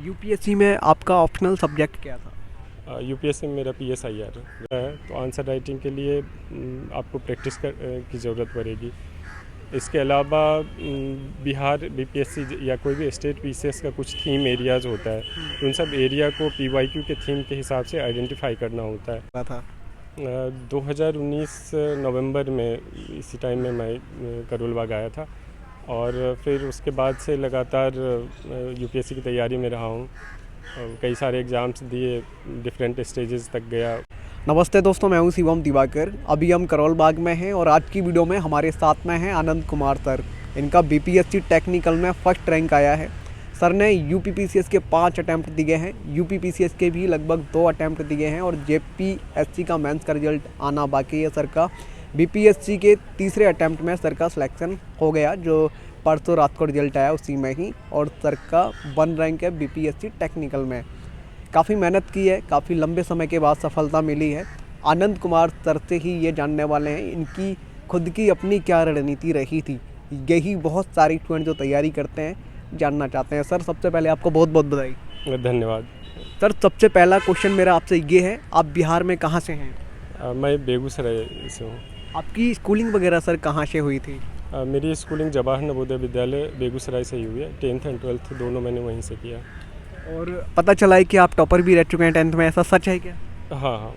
UPSC में आपका optional subject क्या था? यूपीएससी में मेरा पीएसआईआर है। तो आंसर राइटिंग के लिए आपको प्रैक्टिस की ज़रूरत पड़ेगी। इसके अलावा बिहार बीपीएससी या कोई भी स्टेट पीसीएस का कुछ थीम एरियाज़ होता है, उन सब एरिया को पीवाईक्यू के थीम के हिसाब से आइडेंटिफाई करना होता है। क्या था? 2019 नवंबर में इसी टाइम में मैं करोल बाग आया था और फिर उसके बाद से लगातार यूपीएससी की तैयारी में रहा हूँ। कई सारे एग्ज़ाम्स दिए, डिफरेंट स्टेजेस तक गया। नमस्ते दोस्तों, मैं हूं शिवम दिवाकर। अभी हम करोल बाग में हैं और आज की वीडियो में हमारे साथ में हैं आनंद कुमार सर। इनका बीपीएससी टेक्निकल में फर्स्ट रैंक आया है। सर ने यूपीपीसीएस के 5 अटैम्प्ट दिए हैं, यूपीपीसीएस के भी लगभग 2 अटैम्प्ट दिए हैं और जेपीएससी का मेंस का रिजल्ट आना बाकी है सर का। बीपीएससी के तीसरे अटैम्प्ट में सर का सिलेक्शन हो गया, जो परसों रात को रिजल्ट आया उसी में ही, और सर का 1 रैंक है बीपीएससी टेक्निकल में। काफ़ी मेहनत की है, काफ़ी लंबे समय के बाद सफलता मिली है। आनंद कुमार सर से ही ये जानने वाले हैं इनकी खुद की अपनी क्या रणनीति रही थी। यही बहुत सारे स्टूडेंट जो तैयारी करते हैं जानना चाहते हैं। सर, सबसे पहले आपको बहुत बहुत बधाई। धन्यवाद। सर, सबसे पहला क्वेश्चन मेरा आपसे ये है, आप बिहार में कहाँ से हैं? मैं बेगूसराय से हूँ। आपकी स्कूलिंग वगैरह सर कहाँ से हुई थी? मेरी स्कूलिंग जवाहर नवोदय विद्यालय बेगूसराय से ही हुई है। 10th एंड 12th दोनों मैंने वहीं से किया। और पता चला है कि आप टॉपर भी रह चुके हैं 10th में, ऐसा सच है क्या? हाँ हाँ,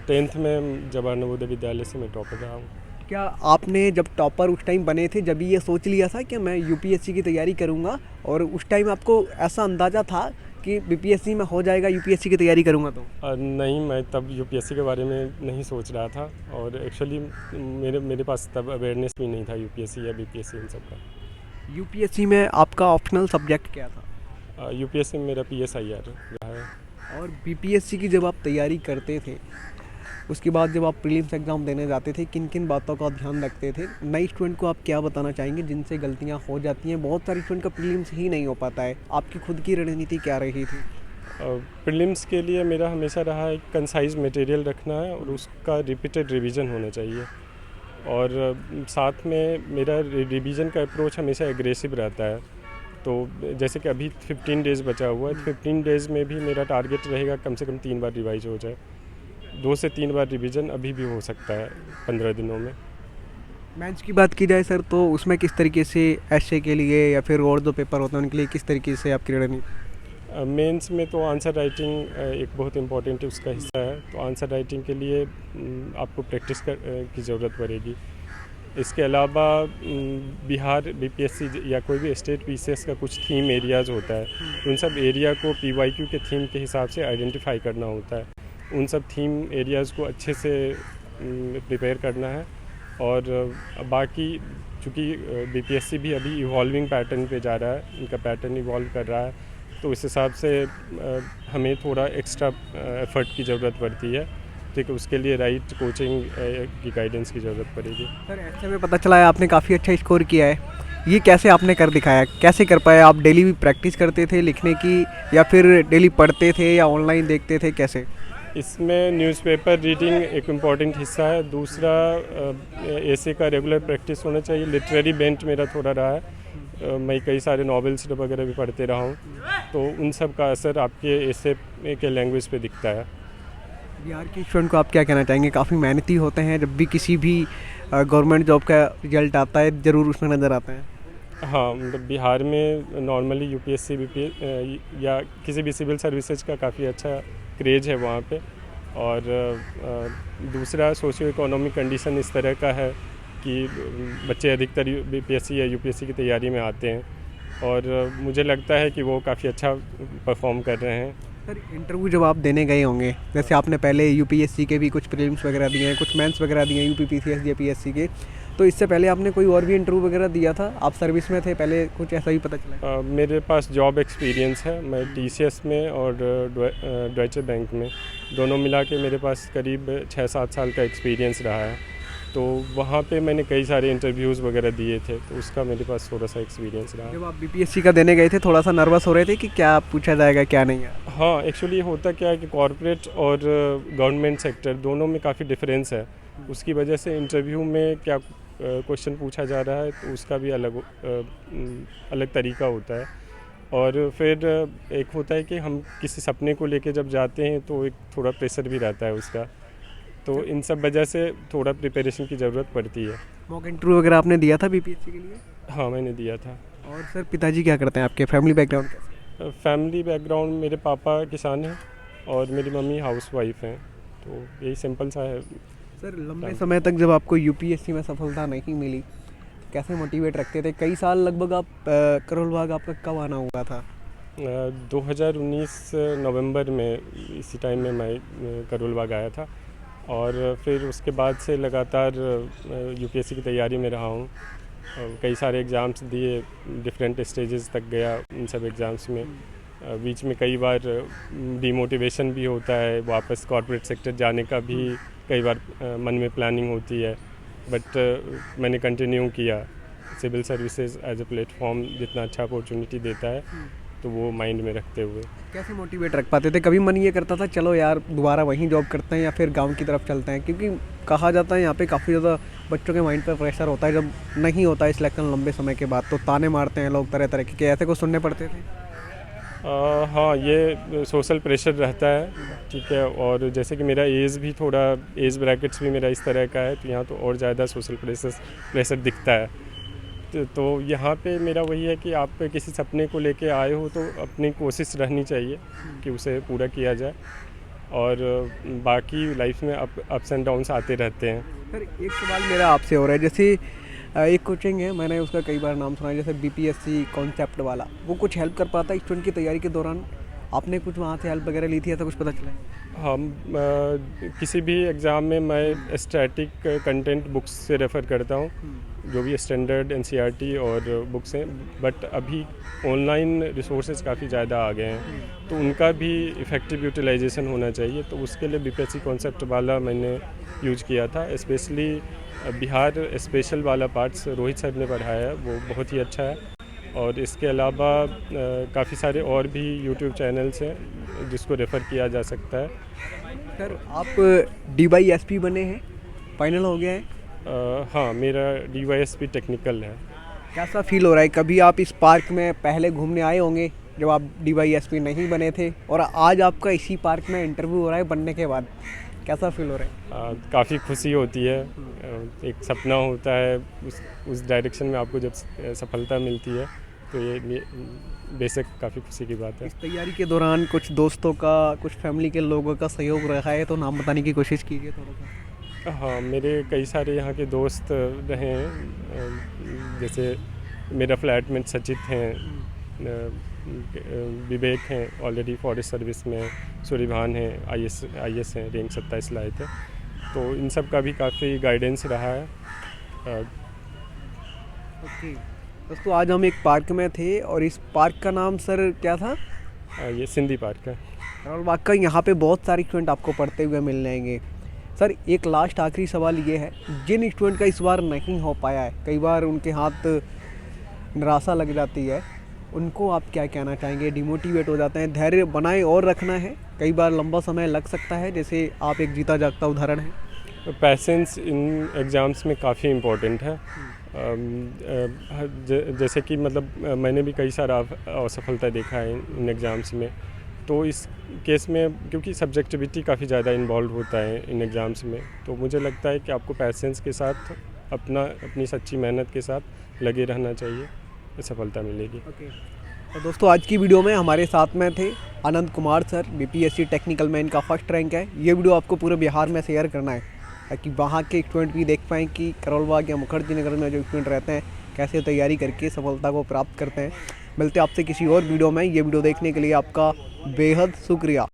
10th में जवाहर नवोदय विद्यालय से मैं टॉपर रहा हूँ। क्या आपने जब टॉपर उस टाइम बने थे, जब ये सोच लिया था कि मैं यूपीएससी की तैयारी करूंगा, और उस टाइम आपको ऐसा अंदाज़ा था कि बीपीएससी में हो जाएगा, यूपीएससी की तैयारी करूंगा तो? नहीं, मैं तब यूपीएससी के बारे में नहीं सोच रहा था और एक्चुअली मेरे पास तब अवेयरनेस भी नहीं था यूपीएससी या बीपीएससी इन सब का। यूपीएससी में आपका ऑप्शनल सब्जेक्ट क्या था? यूपीएससी में मेरा पीएसआईआर रहा है। और बीपीएससी की जब आप तैयारी करते थे, उसके बाद जब आप प्रीलिम्स एग्ज़ाम देने जाते थे, किन किन बातों का ध्यान रखते थे? नए स्टूडेंट को आप क्या बताना चाहेंगे जिनसे गलतियां हो जाती हैं? बहुत सारे स्टूडेंट का प्रीलिम्स ही नहीं हो पाता है। आपकी खुद की रणनीति क्या रही थी? प्रीलिम्स के लिए मेरा हमेशा रहा है कंसाइज मटेरियल रखना है और उसका रिपीटेड रिवीजन होना चाहिए। और साथ में मेरा रिवीजन का अप्रोच हमेशा एग्रेसिव रहता है। तो जैसे कि अभी 15 डेज़ बचा हुआ है, 15 डेज़ में भी मेरा टारगेट रहेगा कम से कम 3 बार रिवाइज हो जाए। 2 से 3 बार रिवीजन अभी भी हो सकता है 15 दिनों में। मेंस की बात की जाए सर, तो उसमें किस तरीके से एसए के लिए या फिर और जो पेपर होते हैं उनके लिए किस तरीके से आपकी रणनीति? मेंस में तो आंसर राइटिंग एक बहुत इम्पॉर्टेंट उसका हिस्सा है। तो आंसर राइटिंग के लिए आपको प्रैक्टिस की ज़रूरत पड़ेगी। इसके अलावा बिहार बीपीएससी या कोई भी स्टेट पीसीएस का कुछ थीम एरियाज़ होता है, उन सब एरिया को पीवाईक्यू के थीम के हिसाब से आइडेंटिफाई करना होता है। उन सब थीम एरियाज़ को अच्छे से प्रिपेयर करना है। और बाकी चूँकि बीपीएससी भी अभी इवॉल्विंग पैटर्न पे जा रहा है, इनका पैटर्न इवॉल्व कर रहा है, तो इस हिसाब से हमें थोड़ा एक्स्ट्रा एफर्ट की ज़रूरत पड़ती है। ठीक है, उसके लिए राइट कोचिंग की गाइडेंस की ज़रूरत पड़ेगी। सर, ऐसे में पता चला है आपने काफ़ी अच्छा स्कोर किया है। ये कैसे आपने कर दिखाया, कैसे कर पाए? आप डेली भी प्रैक्टिस करते थे लिखने की, या फिर डेली पढ़ते थे, या ऑनलाइन देखते थे, कैसे? इसमें न्यूज़पेपर रीडिंग एक इम्पॉर्टेंट हिस्सा है। दूसरा ऐसे का रेगुलर प्रैक्टिस होना चाहिए। लिटरेरी बेंट मेरा थोड़ा रहा है। मैं कई सारे नॉवेल्स वगैरह भी पढ़ते रहा हूँ, तो उन सब का असर आपके ऐसे के लैंग्वेज पे दिखता है। बिहार के स्टूडेंट को आप क्या कहना चाहेंगे? काफ़ी मेहनती होते हैं, जब भी किसी भी गवर्नमेंट जॉब का रिजल्ट आता है ज़रूर उसमें नज़र आते हैं। हाँ, मतलब बिहार में नॉर्मली यूपीएससी या किसी भी सिविल सर्विसेज का काफ़ी अच्छा क्रेज है वहाँ पे। और दूसरा सोशियो इकोनॉमिक कंडीशन इस तरह का है कि बच्चे अधिकतर बीपीएससी या यूपीएससी की तैयारी में आते हैं, और मुझे लगता है कि वो काफ़ी अच्छा परफॉर्म कर रहे हैं। सर, इंटरव्यू जब आप देने गए होंगे, जैसे आपने पहले यूपीएससी के भी कुछ प्रीलिम्स वगैरह दिए हैं, कुछ मेंस वगैरह दिए हैं यूपीपीसीएस जेपीएससी के, तो इससे पहले आपने कोई और भी इंटरव्यू वगैरह दिया था? आप सर्विस में थे पहले, कुछ ऐसा ही पता चला? मेरे पास जॉब एक्सपीरियंस है। मैं टीसीएस में और डॉइचे बैंक में, दोनों मिला के मेरे पास करीब 6-7 साल का एक्सपीरियंस रहा है। तो वहाँ पे मैंने कई सारे इंटरव्यूज़ वगैरह दिए थे, तो उसका मेरे पास थोड़ा सा एक्सपीरियंस रहा। जब आप बीपीएससी का देने गए थे, थोड़ा सा नर्वस हो रहे थे कि क्या पूछा जाएगा क्या नहीं है? हाँ, एक्चुअली होता क्या है कि कॉर्पोरेट और गवर्नमेंट सेक्टर दोनों में काफ़ी डिफरेंस है। उसकी वजह से इंटरव्यू में क्या क्वेश्चन पूछा जा रहा है, तो उसका भी अलग तरीका होता है। और फिर एक होता है कि हम किसी सपने को लेके जब जाते हैं तो एक थोड़ा प्रेशर भी रहता है उसका, तो इन सब वजह से थोड़ा प्रिपरेशन की ज़रूरत पड़ती है। मॉक इंटरव्यू वगैरह आपने दिया था बीपीएससी के लिए? हाँ, मैंने दिया था। और सर पिताजी क्या करते हैं आपके? फैमिली बैकग्राउंड कैसा? फैमिली बैकग्राउंड, मेरे पापा किसान हैं और मेरी मम्मी हाउसवाइफ हैं, तो यही सिंपल सा है। सर लंबे समय तक जब आपको यूपीएससी में सफलता नहीं मिली, कैसे मोटिवेट रखते थे? कई साल लगभग आप करोल बाग आपका कब आना हुआ था? 2019 नवंबर में, इसी टाइम में मैं करोल बाग आया था और फिर उसके बाद से लगातार यूपीएससी की तैयारी में रहा हूँ। कई सारे एग्ज़ाम्स दिए, डिफरेंट स्टेजेस तक गया इन सब एग्ज़ाम्स में। बीच में कई बार डिमोटिवेशन भी होता है, वापस कॉर्पोरेट सेक्टर जाने का भी कई बार मन में प्लानिंग होती है, बट मैंने कंटिन्यू किया। Civil services as a platform जितना अच्छा अपॉर्चुनिटी देता है, तो वो माइंड में रखते हुए। कैसे मोटिवेट रख पाते थे? कभी मन ये करता था चलो यार दोबारा वहीं जॉब करते हैं या फिर गांव की तरफ चलते हैं? क्योंकि कहा जाता है यहाँ पे काफ़ी ज़्यादा बच्चों के माइंड पर प्रेशर होता है, जब नहीं होता है सिलेक्शन लंबे समय के बाद तो ताने मारते हैं लोग तरह तरह के। ऐसे को सुनने पड़ते थे? हाँ, ये सोशल प्रेशर रहता है, ठीक है। और जैसे कि मेरा एज भी थोड़ा, एज ब्रैकेट्स भी मेरा इस तरह का है, तो यहाँ तो और ज़्यादा सोशल प्रेशर दिखता है। तो यहाँ पे मेरा वही है कि आप किसी सपने को लेके आए हो तो अपनी कोशिश रहनी चाहिए कि उसे पूरा किया जाए, और बाकी लाइफ में अप्स एंड डाउन्स आते रहते हैं। सर एक सवाल मेरा आपसे हो रहा है, जैसे एक कोचिंग है, मैंने उसका कई बार नाम सुना है, जैसे बीपीएससी कॉन्सेप्ट वाला, वो कुछ हेल्प कर पाता है स्टूडेंट की तैयारी के दौरान? आपने कुछ वहाँ से हेल्प वगैरह ली थी, ऐसा कुछ पता चला है? हम किसी भी एग्ज़ाम में मैं स्टैटिक कंटेंट बुक्स से रेफ़र करता हूँ, जो भी स्टैंडर्ड एनसीईआरटी और बुक्स हैं, बट अभी ऑनलाइन रिसोर्सेज काफ़ी ज़्यादा आ गए हैं, तो उनका भी इफ़ेक्टिव यूटिलाइजेशन होना चाहिए। तो उसके लिए बीपीएससी कॉन्सेप्ट वाला मैंने यूज किया था। स्पेशली बिहार स्पेशल वाला पार्ट्स रोहित सर ने पढ़ाया है, वो बहुत ही अच्छा है। और इसके अलावा काफ़ी सारे और भी यूट्यूब चैनल्स हैं जिसको रेफ़र किया जा सकता है। सर आप DYSP बने हैं, फाइनल हो गया है? हाँ, मेरा DYSP टेक्निकल है। कैसा फील हो रहा है? कभी आप इस पार्क में पहले घूमने आए होंगे जब आप DYSP नहीं बने थे, और आज आपका इसी पार्क में इंटरव्यू हो रहा है बनने के बाद, कैसा फील हो रहा है? काफ़ी खुशी होती है। एक सपना होता है, उस डायरेक्शन में आपको जब सफलता मिलती है, तो ये बेशक काफ़ी खुशी की बात है। इस तैयारी के दौरान कुछ दोस्तों का, कुछ फैमिली के लोगों का सहयोग रहा है, तो नाम बताने की कोशिश कीजिए थोड़ा सा। हाँ, मेरे कई सारे यहाँ के दोस्त रहे हैं, जैसे मेरा फ्लैटमेट सचित हैं, विवेक हैं ऑलरेडी फॉरेस्ट सर्विस में, सूर्यभान हैं IAS हैं, रैंक 27 लाए थे, तो इन सब का भी काफ़ी गाइडेंस रहा है। ओके दोस्तों, आज हम एक पार्क में थे और इस पार्क का नाम सर क्या था? ये सिंधी पार्क है। करोल बाग का। यहाँ पे बहुत सारे स्टूडेंट आपको पढ़ते हुए मिल जाएंगे। सर एक लास्ट आखिरी सवाल ये है, जिन स्टूडेंट का इस बार नहीं हो पाया है, कई बार उनके हाथ निराशा लग जाती है, उनको आप क्या कहना चाहेंगे? डिमोटिवेट हो जाते हैं, धैर्य बनाए और रखना है, कई बार लंबा समय लग सकता है, जैसे आप एक जीता जागता उदाहरण है। पैसेंस इन एग्ज़ाम्स में काफ़ी इम्पोर्टेंट है। जैसे कि मतलब मैंने भी कई सारा असफलता देखा है इन एग्ज़ाम्स में, तो इस केस में क्योंकि सब्जेक्टिविटी काफ़ी ज़्यादा इन्वॉल्व होता है इन एग्ज़ाम्स में, तो मुझे लगता है कि आपको पैसेंस के साथ अपनी सच्ची मेहनत के साथ लगे रहना चाहिए, सफलता मिलेगी। ओके तो दोस्तों, आज की वीडियो में हमारे साथ में थे Anand Kumar sir, BPSC technical में इनका फर्स्ट रैंक है। ये वीडियो आपको पूरे बिहार में शेयर करना है ताकि वहाँ के स्टूडेंट भी देख पाएँ कि करोल बाग या मुखर्जी नगर में जो स्टूडेंट रहते हैं कैसे तैयारी करके सफलता को प्राप्त करते हैं। मिलते हैं आपसे किसी और वीडियो में। ये वीडियो देखने के लिए आपका बेहद शुक्रिया।